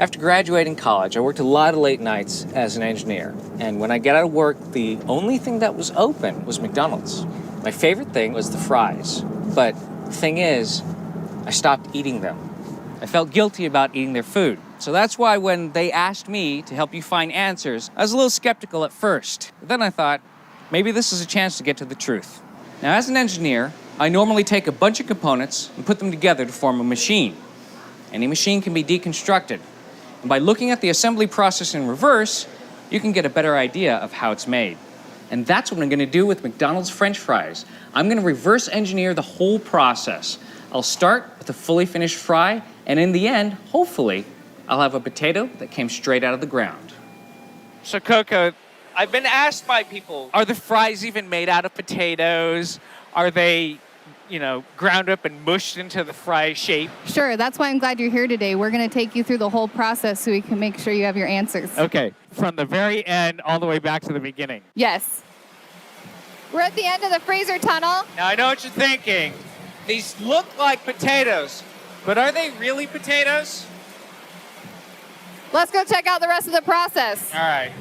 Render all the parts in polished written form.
After graduating college, I worked a lot of late nights as an engineer. And when I got out of work, the only thing that was open was McDonald's. My favorite thing was the fries. But the thing is, I stopped eating them. I felt guilty about eating their food. So that's why when they asked me to help you find answers, I was a little skeptical at first. But then I thought, maybe this is a chance to get to the truth. Now, as an engineer, I normally take a bunch of components and put them together to form a machine. Any machine can be deconstructed. And by looking at the assembly process in reverse, you can get a better idea of how it's made. And that's what I'm gonna do with McDonald's French fries. I'm gonna reverse engineer the whole process. I'll start with a fully finished fry, and in the end, hopefully, I'll have a potato that came straight out of the ground. So, Coco, I've been asked by people, are the fries even made out of potatoes? Are they, ground up and mushed into the fry shape? Sure, that's why I'm glad you're here today. We're going to take you through the whole process so we can make sure you have your answers. Okay, from the very end all the way back to the beginning. Yes. We're at the end of the freezer tunnel. Now, I know what you're thinking. These look like potatoes, but are they really potatoes? Let's go check out the rest of the process. All right.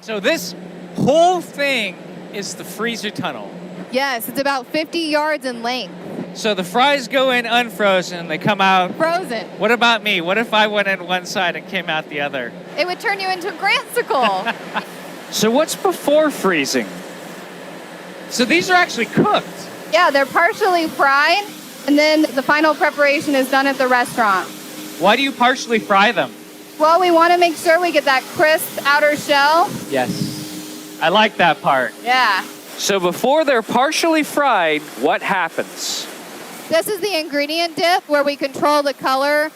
So this whole thing is the freezer tunnel. Yes, it's about 50 yards in length. So the fries go in unfrozen and they come out Frozen. What about me? What if I went in one side and came out the other? It would turn you into a Grantsicle. So what's before freezing? So these are actually cooked. Yeah, they're partially fried, and then the final preparation is done at the restaurant. Why do you partially fry them? Well, we want to make sure we get that crisp outer shell. Yes. I like that part. Yeah. So before they're partially fried, what happens? This is the ingredient dip where we control the color,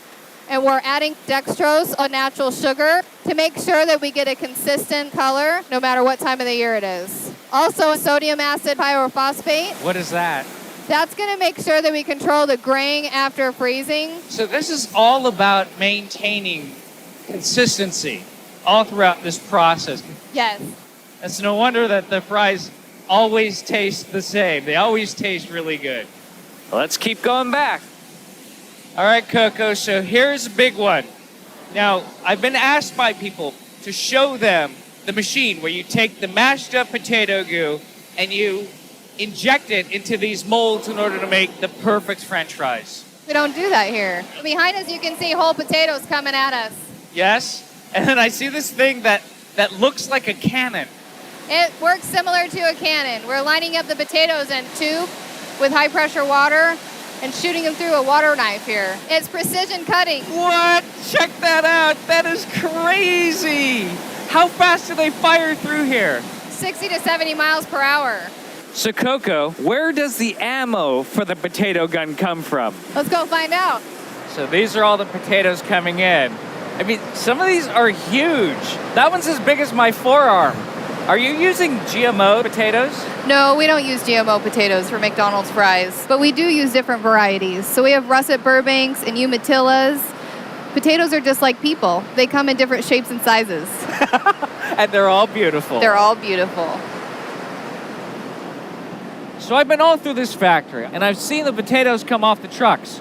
and we're adding dextrose, a natural sugar, to make sure that we get a consistent color no matter what time of the year it is. Also, sodium acid pyrophosphate. What is that? That's going to make sure that we control the graying after freezing. So this is all about maintaining consistency all throughout this process. Yes. It's no wonder that the fries always taste the same. They always taste really good. Let's keep going back. All right, Coco, so here's a big one. Now, I've been asked by people to show them the machine where you take the mashed up potato goo and you inject it into these molds in order to make the perfect French fries. We don't do that here. Behind us, you can see whole potatoes coming at us. Yes, and then I see this thing that looks like a cannon. It works similar to a cannon. We're lining up the potatoes in a tube with high pressure water and shooting them through a water knife here. It's precision cutting. What? Check that out. That is crazy. How fast do they fire through here? 60 to 70 miles per hour. So, Coco, where does the ammo for the potato gun come from? Let's go find out. So these are all the potatoes coming in. I mean, some of these are huge. That one's as big as my forearm. Are you using GMO potatoes? No, we don't use GMO potatoes for McDonald's fries, but we do use different varieties. So we have russet Burbanks and Umatillas. Potatoes are just like people. They come in different shapes and sizes. And they're all beautiful. They're all beautiful. So I've been all through this factory, and I've seen the potatoes come off the trucks.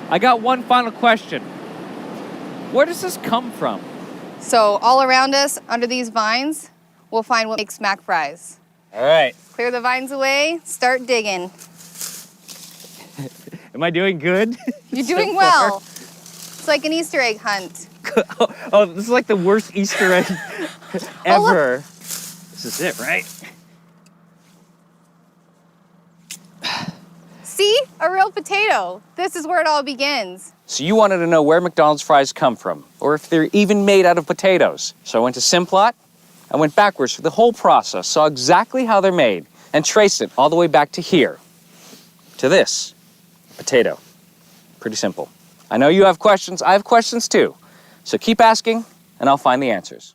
I got one final question. Where does this come from? So all around us, under these vines, we'll find what makes mac fries. All right. Clear the vines away, start digging. Am I doing good? You're doing well. It's like an Easter egg hunt. Oh, this is like the worst Easter egg ever. This is it, right? See? A real potato. This is where it all begins. So you wanted to know where McDonald's fries come from, or if they're even made out of potatoes. So I went to Simplot. I went backwards through the whole process, saw exactly how they're made, and traced it all the way back to here, to this, potato. Pretty simple. I know you have questions. I have questions too. So keep asking, and I'll find the answers.